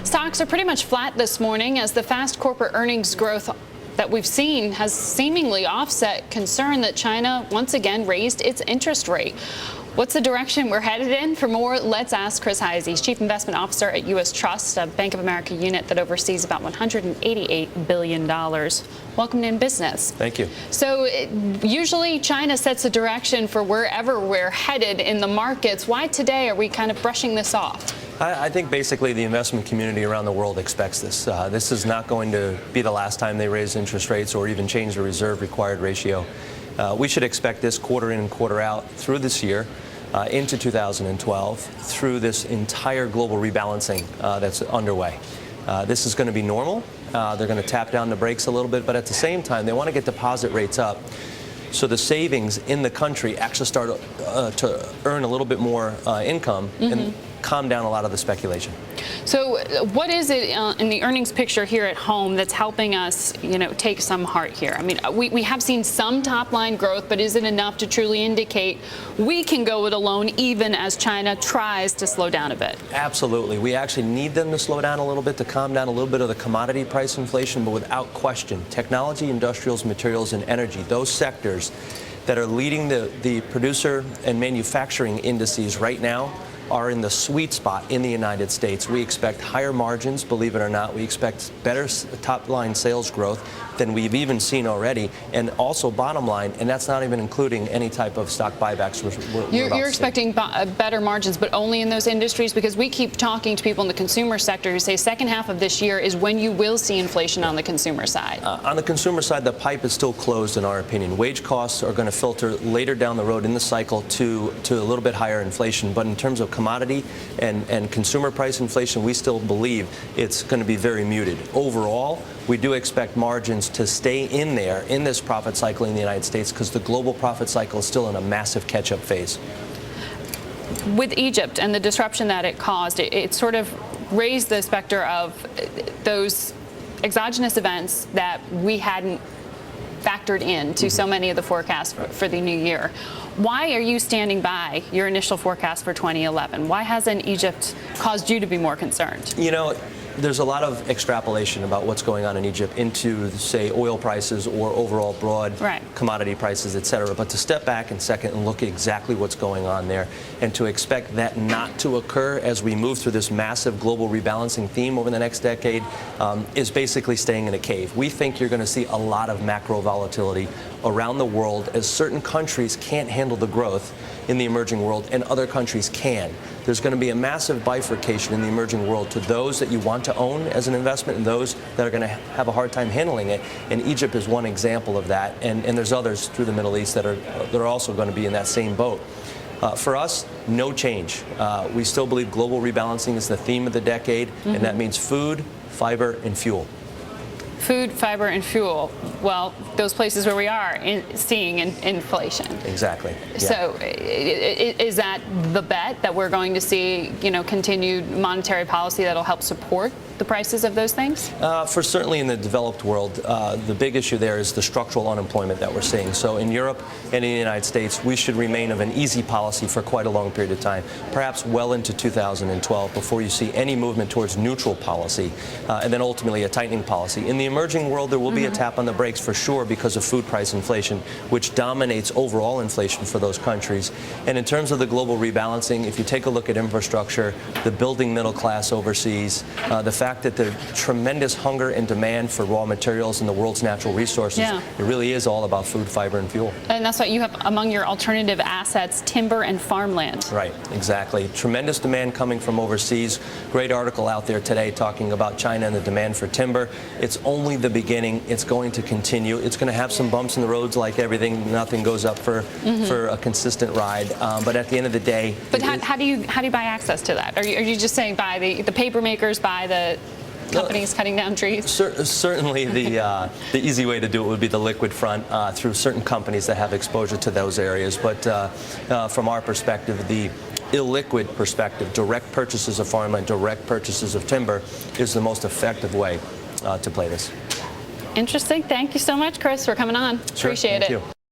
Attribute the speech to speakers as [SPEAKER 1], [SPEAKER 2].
[SPEAKER 1] Stocks are pretty much flat this morning as the fast corporate earnings growth that we've seen has seemingly offset concern that China once again raised its interest rate. What's the direction we're headed in? For more, let's ask Chris Hyzy, Chief Investment Officer at U.S. Trust, a Bank of America unit that oversees about $188 billion. Welcome to InBusiness.
[SPEAKER 2] Thank you.
[SPEAKER 1] So usually China sets a direction for wherever we're headed in the markets. Why today are we kind of brushing this off?
[SPEAKER 2] I think basically the investment community around the world expects this. This is not going to be the last time they raise interest rates or even change the reserve required ratio. We should expect this quarter in and quarter out through this year, into 2012, through this entire global rebalancing that's underway. This is going to be normal. They're going to tap down the brakes a little bit, but at the same time, they want to get deposit rates up so the savings in the country actually start to earn a little bit more income and calm down a lot of the speculation.
[SPEAKER 1] So what is it in the earnings picture here at home that's helping us, take some heart here? I mean, we have seen some top line growth, but is it enough to truly indicate we can go it alone even as China tries to slow down a bit?
[SPEAKER 2] Absolutely. We actually need them to slow down a little bit, to calm down a little bit of the commodity price inflation, but without question, technology, industrials, materials, and energy, those sectors that are leading the producer and manufacturing indices right now are in the sweet spot in the United States. We expect higher margins, believe it or not. We expect better top-line sales growth than we've even seen already, and also bottom line, and that's not even including any type of stock buybacks.
[SPEAKER 1] You're expecting better margins, but only in those industries? Because we keep talking to people in the consumer sector who say second half of this year is when you will see inflation on the consumer side.
[SPEAKER 2] On the consumer side, the pipe is still closed in our opinion. Wage costs are going to filter later down the road in the cycle to a little bit higher inflation, but in terms of commodity and consumer price inflation, we still believe it's going to be very muted. Overall, we do expect margins to stay in there in this profit cycle in the United States because the global profit cycle is still in a massive catch-up phase.
[SPEAKER 1] With Egypt and the disruption that it caused, it sort of raised the specter of those exogenous events that we hadn't factored into so many of the forecasts for the new year. Why are you standing by your initial forecast for 2011? Why hasn't Egypt caused you to be more concerned?
[SPEAKER 2] There's a lot of extrapolation about what's going on in Egypt into, say, oil prices or overall broad commodity prices, et cetera. But to step back in second and look at exactly what's going on there and to expect that not to occur as we move through this massive global rebalancing theme over the next decade is basically staying in a cave. We think you're going to see a lot of macro volatility around the world as certain countries can't handle the growth in the emerging world and other countries can. There's going to be a massive bifurcation in the emerging world to those that you want to own as an investment and those that are going to have a hard time handling it. And Egypt is one example of that. And there's others through the Middle East that are also going to be in that same boat. For us, no change. We still believe global rebalancing is the theme of the decade, and that means food, fiber, and fuel.
[SPEAKER 1] Food, fiber, and fuel. Well, those places where we are seeing inflation.
[SPEAKER 2] Exactly. Yeah.
[SPEAKER 1] So is that the bet that we're going to see, continued monetary policy that'll help support the prices of those things?
[SPEAKER 2] For certainly in the developed world, the big issue there is the structural unemployment that we're seeing. So in Europe and in the United States, we should remain of an easy policy for quite a long period of time, perhaps well into 2012 before you see any movement towards neutral policy and then ultimately a tightening policy. In the emerging world, there will be a tap on the brakes for sure because of food price inflation, which dominates overall inflation for those countries. And in terms of the global rebalancing, if you take a look at infrastructure, the building middle class overseas, the fact that the tremendous hunger and demand for raw materials in the world's natural resources, it really is all about food, fiber, and fuel.
[SPEAKER 1] And that's why you have among your alternative assets timber and farmland.
[SPEAKER 2] Right, exactly. Tremendous demand coming from overseas. Great article out there today talking about China and the demand for timber. It's only the beginning. It's going to continue. It's going to have some bumps in the roads like everything. Nothing goes up for a consistent ride. But at the end of the day...
[SPEAKER 1] But how do you buy access to that? Are you just saying buy the paper makers, buy the companies cutting down trees?
[SPEAKER 2] Certainly the easy way to do it would be the liquid front through certain companies that have exposure to those areas. But from our perspective, the illiquid perspective, direct purchases of farmland, direct purchases of timber is the most effective way to play this.
[SPEAKER 1] Interesting. Thank you so much, Chris, for coming on.
[SPEAKER 2] Sure.
[SPEAKER 1] Appreciate it.
[SPEAKER 2] Thank you.